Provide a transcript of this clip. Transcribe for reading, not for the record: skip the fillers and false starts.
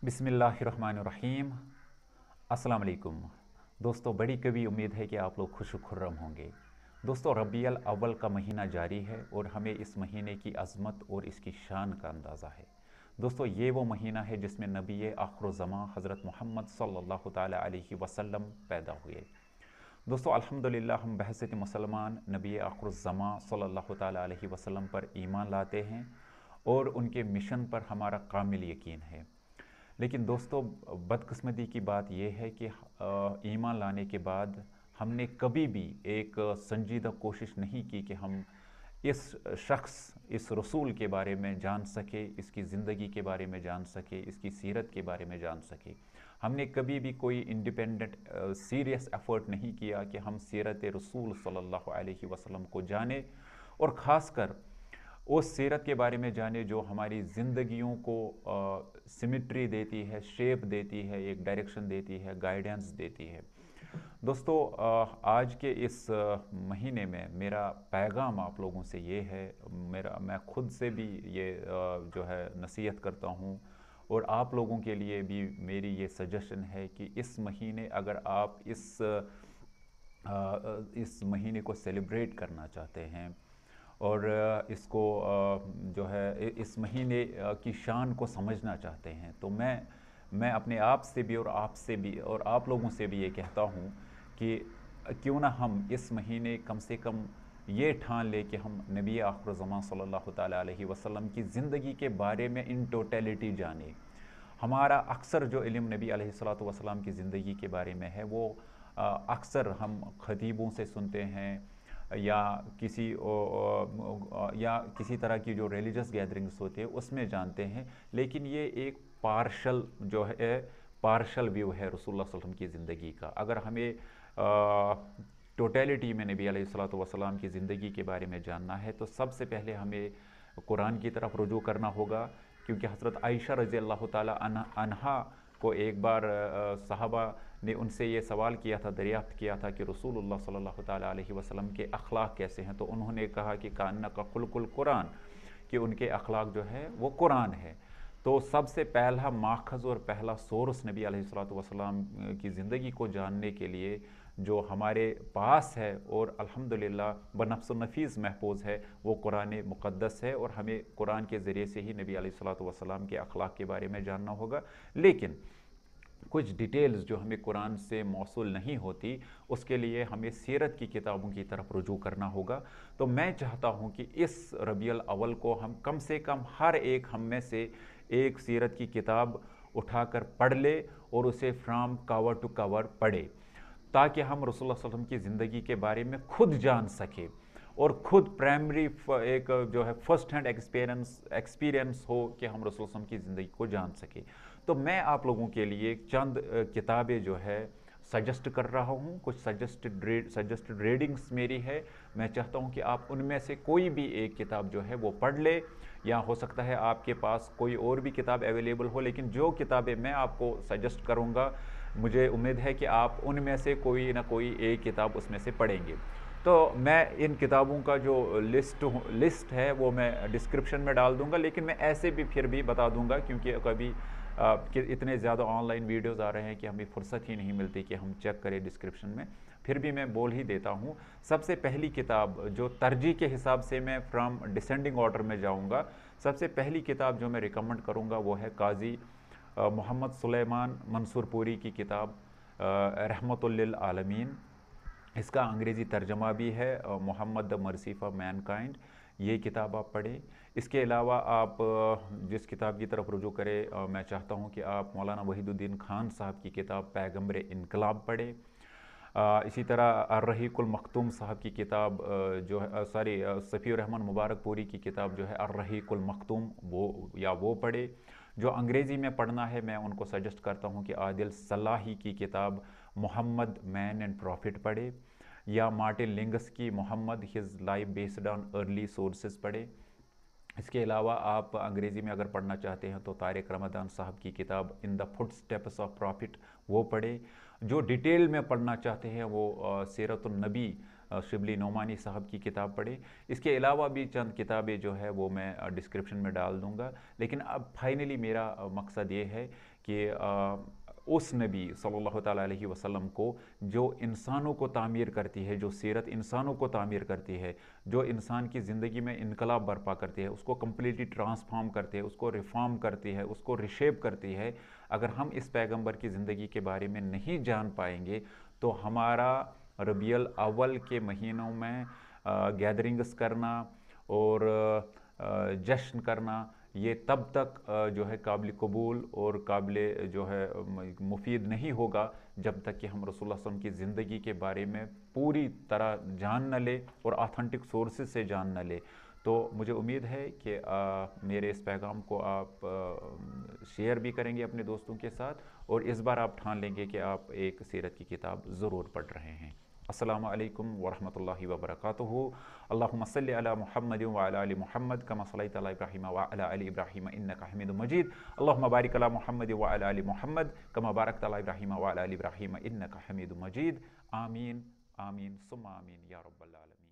बिस्मिल्लाहिर्रहमानिर्रहीम। अस्सलाम वालेकुम दोस्तों, बड़ी कभी उम्मीद है कि आप लोग खुश खुर्रम होंगे। दोस्तों, रबीउल अव्वल का महीना जारी है और हमें इस महीने की अज़मत और इसकी शान का अंदाज़ा है। दोस्तों, ये वो महीना है जिसमें नबी आखिरुज़्ज़मां हज़रत मोहम्मद सल्लल्लाहु ताला अलैहि वसल्लम पैदा हुए। दोस्तों, अल्हम्दुलिल्लाह हम बहसीत मुसलमान नबी आखिरुज़्ज़मां सल्लल्लाहु ताला अलैहि वसल्लम पर ईमान लाते हैं और उनके मिशन पर हमारा कामिल यकीन है। लेकिन दोस्तों, बदकिस्मती की बात यह है कि ईमान लाने के बाद हमने कभी भी एक संजीदा कोशिश नहीं की कि हम इस शख्स, इस रसूल के बारे में जान सके, इसकी ज़िंदगी के बारे में जान सके, इसकी सीरत के बारे में जान सके। हमने कभी भी कोई इंडिपेंडेंट सीरियस एफर्ट नहीं किया कि हम सीरत रसूल सल्लल्लाहु अलैहि वसल्लम को जाने और ख़ासकर उस सीरत के बारे में जाने जो हमारी ज़िंदगियों को सिमेट्री देती है, शेप देती है, एक डायरेक्शन देती है, गाइडेंस देती है। दोस्तों, आज के इस महीने में मेरा पैगाम आप लोगों से ये है, मैं खुद से भी ये जो है नसीहत करता हूँ और आप लोगों के लिए भी मेरी ये सजेशन है कि इस महीने अगर आप इस महीने को सेलिब्रेट करना चाहते हैं और इसको जो है इस महीने की शान को समझना चाहते हैं, तो मैं अपने आप से भी और आपसे भी और आप लोगों से भी ये कहता हूँ कि क्यों ना हम इस महीने कम से कम ये ठान ले कि हम नबी आखिरुज़्ज़मां सल्लल्लाहु ताला अलैहि वसल्लम की ज़िंदगी के बारे में इन टोटलिटी जाने। हमारा अक्सर जो इल्म नबी अलैहिस्सलातु वस्सलाम की ज़िंदगी के बारे में है वो अक्सर हम ख़तीबों से सुनते हैं या किसी तरह की जो रिलीजियस गैदरिंग्स होती है उसमें जानते हैं, लेकिन ये एक पार्शल जो है, पार्शल व्यू है रसूलुल्लाह सल्लल्लाहु अलैहि वसल्लम की ज़िंदगी का। अगर हमें टोटलिटी में नबी अलैहिस्सलातु वस्सलाम की ज़िंदगी के बारे में जानना है तो सबसे पहले हमें कुरान की तरफ रुजू करना होगा, क्योंकि हज़रत आयशा रज़ी अल्लाह ताला अन्हा को एक बार सहाबा ने उनसे ये सवाल किया था, दरियाफ्त किया था कि रसूलुल्लाह सल्लल्लाहु ताला अलैहि वसल्लम के अखलाक कैसे हैं, तो उन्होंने कहा कि कान्ना का खुलकुल कुरान, कि उनके अखलाक जो है वो कुरान है। तो सबसे पहला माखज़ और पहला सोर्स नबी अलैहिस्सलातु वस्सलाम की ज़िंदगी को जानने के लिए जो हमारे पास है और अल्हम्दुलिल्लाह बनफ्स नफीस महफूज है, वो कुरान मुक़द्दस है और हमें कुरान के ज़रिए से ही नबी अलैहिस्सलातु वस्सलाम के अखलाक के बारे में जानना होगा। लेकिन कुछ डिटेल्स जो हमें कुरान से मौसूल नहीं होती, उसके लिए हमें सीरत की किताबों की तरफ रुजू करना होगा। तो मैं चाहता हूँ कि इस रबीउल अव्वल को हम कम से कम हर एक हम में से एक सीरत की किताब उठाकर पढ़ ले और उसे फ्राम कवर टू कवर पढ़े, ताकि हम रसूलुल्लाह सल्लल्लाहु अलैहि वसल्लम की ज़िंदगी के बारे में खुद जान सके और ख़ुद प्राइमरी एक जो है फर्स्ट हैंड एक्सपीरियंस हो कि हम रसूल सल्लल्लाहु अलैहि वसल्लम की ज़िंदगी को जान सके। तो मैं आप लोगों के लिए चंद किताबें जो है सजेस्ट कर रहा हूँ, कुछ सजेस्टेड रीडिंग्स मेरी है। मैं चाहता हूँ कि आप उनमें से कोई भी एक किताब जो है वो पढ़ ले, या हो सकता है आपके पास कोई और भी किताब अवेलेबल हो, लेकिन जो किताबें मैं आपको सजेस्ट करूँगा मुझे उम्मीद है कि आप उनमें से कोई ना कोई एक किताब उसमें से पढ़ेंगे। तो मैं इन किताबों का जो लिस्ट है वो मैं डिस्क्रिप्शन में डाल दूंगा, लेकिन मैं ऐसे भी फिर भी बता दूंगा, क्योंकि कभी कि इतने ज़्यादा ऑनलाइन वीडियोज़ आ रहे हैं कि हमें फुर्सत ही नहीं मिलती कि हम चेक करें डिस्क्रिप्शन में। फिर भी मैं बोल ही देता हूँ। सबसे पहली किताब जो तरजीह के हिसाब से मैं फ्रॉम डिसेंडिंग ऑर्डर में जाऊँगा, सबसे पहली किताब जो मैं रिकमेंड करूँगा वो है काजी मोहम्मद सुलेमान मंसूरपुरी की किताब रहमतुल लिल आलमीन। इसका अंग्रेज़ी तर्जमा भी है Muhammad the mercy for mankind. ये किताब आप पढ़ें। इसके अलावा आप जिस किताब की तरफ रुजू करें, मैं चाहता हूँ कि आप मौलाना वहीदुद्दीन खान साहब की किताब पैगम्बर इनकलाब पढ़ें। इसी तरह अर्रहीकुल मखतूम साहब की किताब जो है सफ़ी रहमान मुबारक पूरी की किताब जो है अर्रहीकुल मखतूम, वो पढ़े। जो अंग्रेज़ी में पढ़ना है मैं उनको सजेस्ट करता हूँ कि आदिल सलाही की किताब मोहम्मद मैन एंड प्रॉफिट पढ़े, या मार्टिन लिंगस की Muhammad his life based on early sources पढ़े। इसके अलावा आप अंग्रेज़ी में अगर पढ़ना चाहते हैं तो तारिक रमदान साहब की किताब in the foot steps of profit वो पढ़े। जो डिटेल में पढ़ना चाहते हैं वो सीरतुन नबी शिबली नोमानी साहब की किताब पढ़े। इसके अलावा भी चंद किताबें जो है वो मैं डिस्क्रिप्शन में डाल दूंगा। लेकिन अब फाइनली मेरा मकसद ये है کہ اس نبی صلی اللہ تعالیٰ علیہ وسلم کو جو انسانوں کو تعمیر کرتی ہے، جو سیرت انسانوں کو تعمیر کرتی ہے، جو انسان کی زندگی میں انقلاب برپا کرتی ہے، اس کو کمپلیٹلی ٹرانسفارم کرتی ہے، اس کو ریفارم کرتی ہے، اس کو ریشیپ کرتی ہے، اگر ہم اس پیغمبر کی زندگی کے بارے میں نہیں جان پائیں گے تو ہمارا ربیع الاول کے مہینوں میں گیدرنگز کرنا اور جشن کرنا یہ تب تک جو ہے قابل قبول اور قابل جو ہے مفید نہیں ہوگا جب تک کہ ہم رسول اللہ صلی اللہ علیہ وسلم کی زندگی کے بارے میں پوری طرح جان نہ لے اور آتھنٹک سورسز سے جان نہ لے۔ تو مجھے امید ہے کہ میرے اس پیغام کو آپ شیئر بھی کریں گے اپنے دوستوں کے ساتھ، اور اس بار آپ ٹھان لیں گے کہ آپ ایک سیرت کی کتاب ضرور پڑھ رہے ہیں۔ السلام علیکم ورحمۃ اللہ وبرکاتہ۔ اللہم صلی علی محمد وعلی آل محمد کما صلیت علی ابراہیم وعلی آل ابراہیم انک حمید مجید۔ اللہم بارک علی محمد وعلی آل محمد کما بارکت علی ابراہیم وعلی آل ابراہیم انک حمید مجید۔ آمین آمین ثم آمین یا رب العالمین۔